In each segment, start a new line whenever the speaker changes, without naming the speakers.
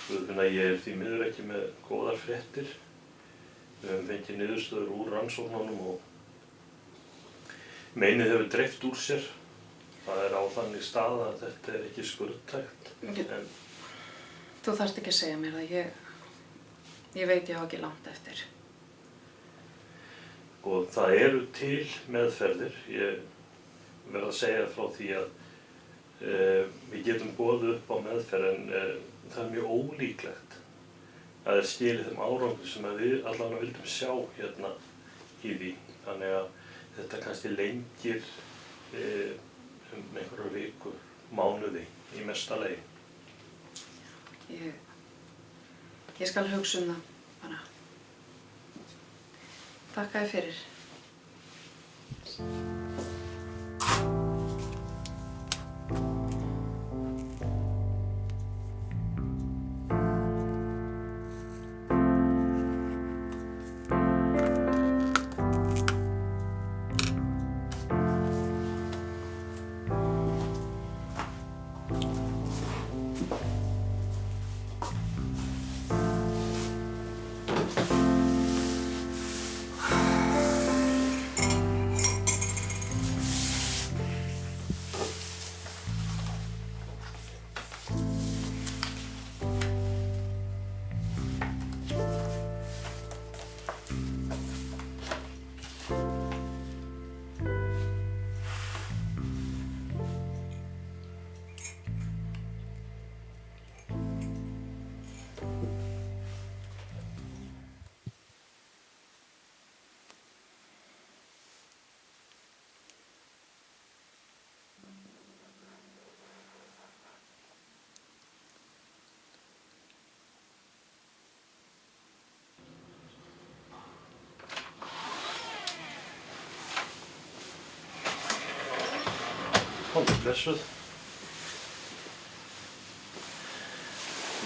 Guðfinna, ég er því miður ekki með góðar fréttir. Við höfum fengið niðurstöður úr rannsóknunum og meinið hefur dreift úr sér. Það á þannig stað að þetta er ekki skurðtækt. En
Þú þarft ekki að segja mér það. Ég veit ég á ekki langt eftir.
og það eru til meðferðir. Ég verð að segja frá því að við getum boðið upp á meðferð en það er mjög ólíklegt að það skili þeim árangri sem við allavega vildum sjá hérna í því. Þannig að þetta kannski lengir einhverjar vikur, mánuði í mesta lagi.
Ég skal hugsa það bara. Þakka þér fyrir.
Komdu blessuð.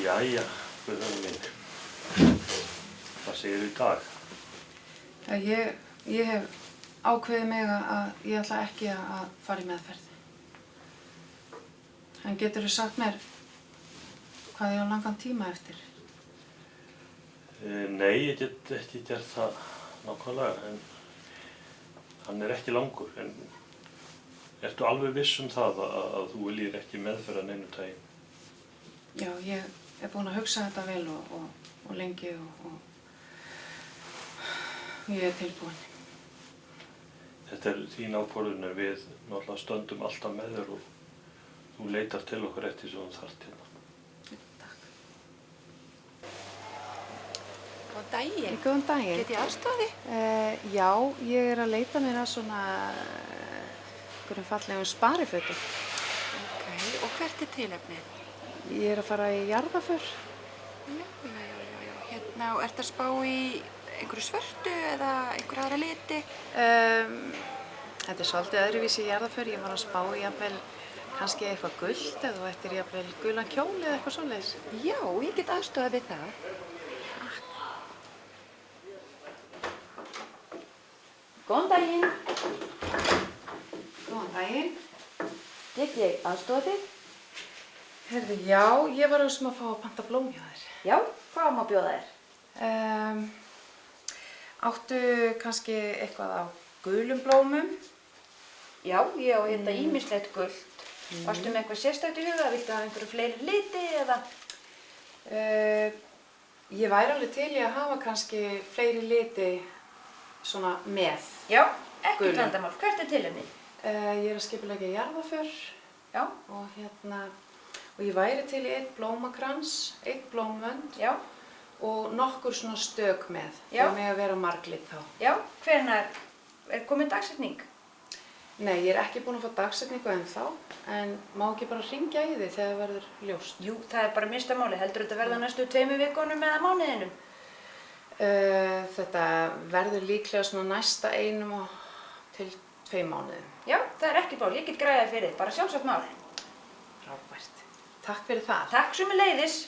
Jæja, Guðfinna mín. Hvað segirðu í dag?
Ég hef ákveðið mig að ég ætla ekki að fara í meðferð. En geturðu sagt mér hvað ég á langan tíma eftir?
Nei, ég get ekki gert það nákvæmlega, en hann er ekki langur. En ertu alveg viss um það að þú viljir ekki meðferð að neinu tagi?
Já, ég er búin að hugsa þetta vel og lengi og ég er tilbúin.
Þetta er þín ákvörðun, en við náttúrulega stöndum alltaf með þér og þú leitar til okkur eftir sem þú þarft hérna.
Takk.
Góðan daginn.
Góðan daginn.
Get ég aðstoði?
Já, ég er að leita mér að svona einhverjum fallegum sparifötum.
Ok, og hvert er tilefnið?
Ég er að fara í jarðarför.
Já. Hérna, og ertu að spá í einhverju svörtu eða einhverju aðra liti?
Þetta er svolítið öðruvísi jarðarför. Ég var að spá í jafnvel kannski eitthvað gult eða þú ættir jafnvel gulan kjól eða eitthvað svoleiðis.
Já, ég get aðstofað við það. Góðan daginn.
Góðan daginn.
Get ég aðstofað þig?
Herði, já, ég var að fá að panta blóm hjá þér.
Já, hvað má bjóða þér?
Áttu kannski eitthvað á gulum blómum?
Já, ég á hérna ýmislegt gult. Varstu með eitthvað sérstakt í huga? Viltu hafa einhverju fleiri liti eða?
Ég væri alveg til í að hafa kannski fleiri liti svona með.
Já, ekki
Gulum.
vandamál. Hvert er tilefnið?
Ég er að skipuleggja jarðarför.
Já.
Og ég væri til í einn blómakrans, einn blómvönd.
Já.
Og nokkur svona stök með.
Já.
Það með að vera marglit þá.
Já, hvenær er komin dagsetning?
Nei, ég er ekki búin að fá dagsetningu ennþá, en má ekki bara hringja í þig þegar það verður ljóst.
Jú, það er bara minnsta máli. Heldur þetta verða næstu 2 vikunum eða mánuðinum?
Þetta verður líklega svona næsta 1 til 2 mánuðum.
Já, það er ekki mál. Ég get græðað fyrir þig. Bara sjálfsagt mál.
Frábært. Takk fyrir það.
Takk sömuleiðis.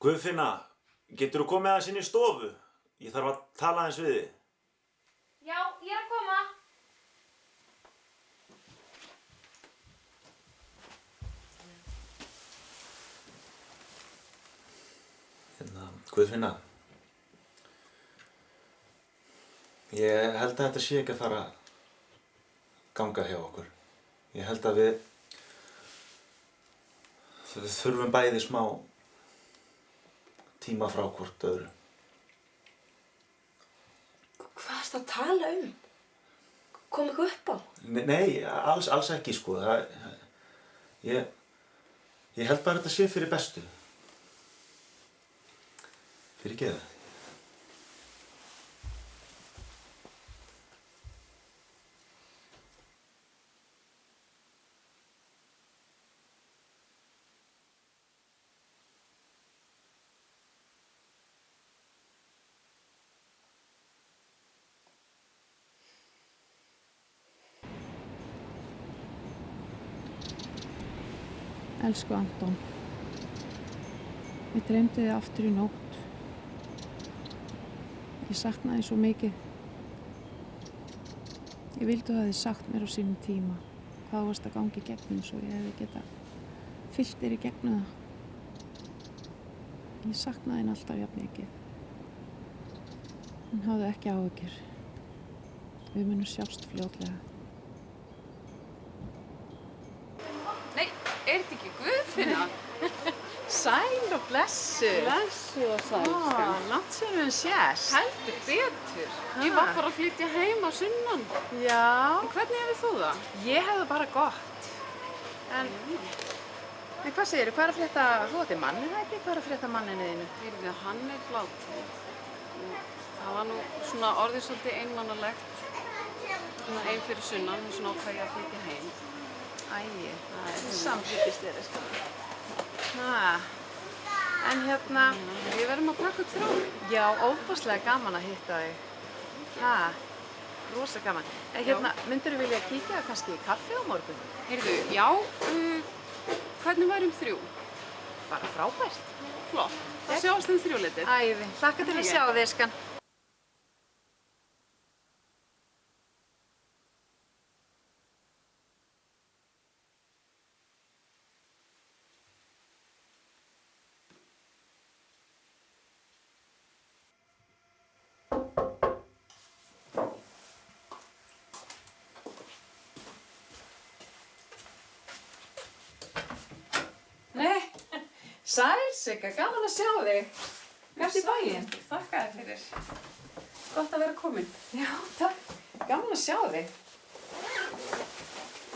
Guðfinna, geturðu komið aðeins inn í stofu? Ég þarf að tala aðeins við þig.
Já, ég er að koma.
Guðfinna, ég held að þetta sé ekki að fara að ganga hjá okkur. Ég held að við þurfum bæði smá tíma frá hvort öðru.
Hvað ertu að tala um? Kom eitthvað upp á?
Nei, alls ekki sko. Ég held bara að þetta sé fyrir bestu. Fyrirgeðu.
Elsku Anton, ég dreymdi þig aftur í nótt. Ég saknaði þig svo mikið. Ég vildi að þú hefðir sagt mér á sínum tíma hvað þú varst að ganga í gegnum svo ég hefði getað fylgt þér í gegnum það. Ég saknaði þín alltaf jafn mikið. En hafðu ekki áhyggjur. Við munum sjást fljótlega.
Nei, er þetta ekki Guðfinna?
Sæl og blessuð.
Blessuð og sæl.
Langt sem við sést.
Heldur betur. Ég var bara að flytja heim á sunnan.
Já.
En hvernig hefur þú það?
Ég hefði bara gott. En hvað segirðu? Hvað er að frétta? Þú átti mannin, eða ekki? Hvað er að frétta manninu þínu?
Heyrðu, hann er látinn. Það var nú svona orðið svolítið einmannalegt. Svona ein fyrir sunnan, svona ákveði að flytja heim.
Æi,
Það er
samþykkist þér, sko. En
Við verðum að taka upp þráðinn.
já, óbúslega gaman að hitta þig. Rosa gaman. En myndirðu vilja kíkja kannski í kaffi á morgun?
Heyrðu, já, hvernig værum 3?
Bara frábært.
Flott. Það sjáast 3-leytið.
Æði, hlakka til að sjá þig, skan. Sæl, Sigga, gaman að sjá þig. Hvert í bæinn?
Þakka þér fyrir. Gott að vera komin.
Já, takk. Gaman að sjá þig.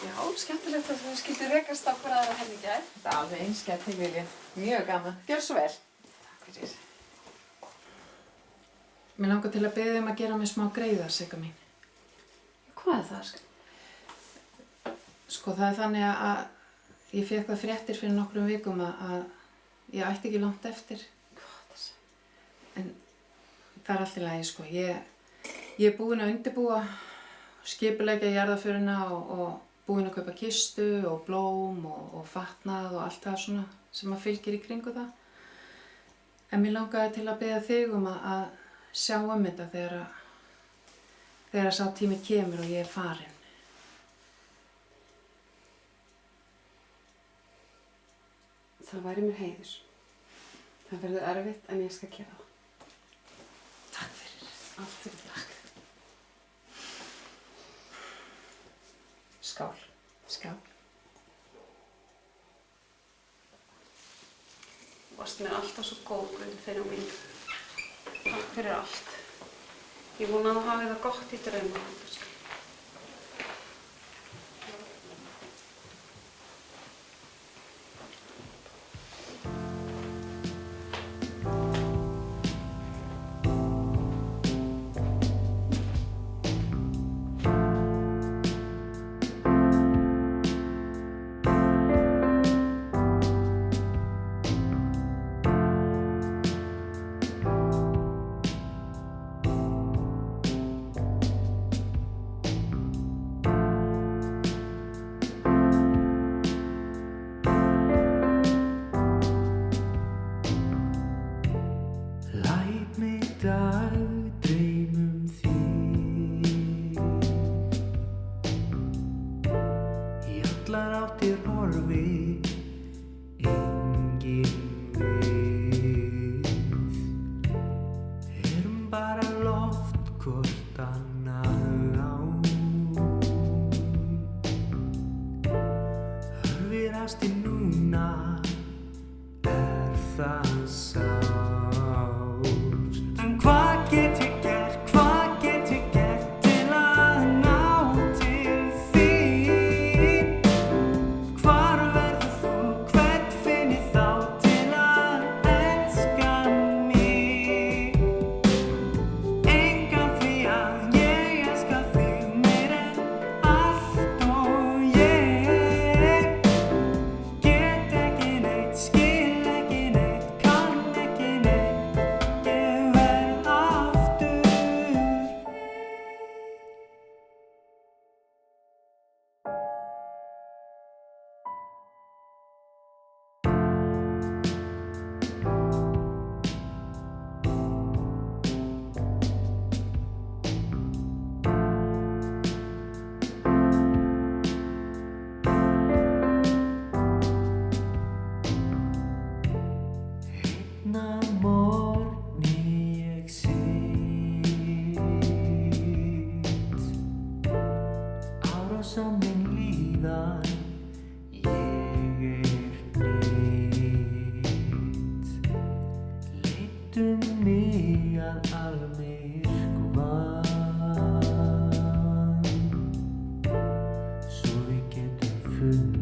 Já, skemmtilegt að þú skildir rekast á hver aðra henni gær.
Það er alveg einskæð tilviljun. Mjög gaman. Gjör svo vel.
Takk fyrir.
Mér langar til að biðja um að gera mig smá greiða, Sigga mín.
Hvað er það,
Sko, það er þannig að ég fékk það fréttir fyrir nokkrum vikum að ég ætti ekki langt eftir. En það er allt í lagi, sko. Ég er búin að undirbúa, skipuleggja jarðarförina og búin að kaupa kistu og blóm og fatnað og allt það svona sem að fylgir í kringu það. En mér langaði til að biðja þig um að sjá um þetta þegar sá tími kemur og ég er farin.
Það væri mér heiður. Það verður erfitt en ég skal gera það.
Takk fyrir.
Allt fyrir þakk.
Skál. Skál.
Þú varst mér alltaf svo góð, Guðfinna mín. Takk fyrir allt. Ég vona að þú hafið það gott í draumum.
allar áttir horfi, enginn við. Erum bara loft hvort annað á. Hörfir ástin núna, það sást. En hvað get ég gert, hvað get ég gert til að ná til þín? Hvar verður þú, hvern finn ég þá til að elska mig? Engan því að ég elska þig meir en allt og ég get ekki neitt, skil ekki neitt, kann ekki neitt, ég verð aftur Einn að morgni ég sitt, árása minn líðan, ég hnitt. Leiddu mig að almyrkvann, svo við getum fundið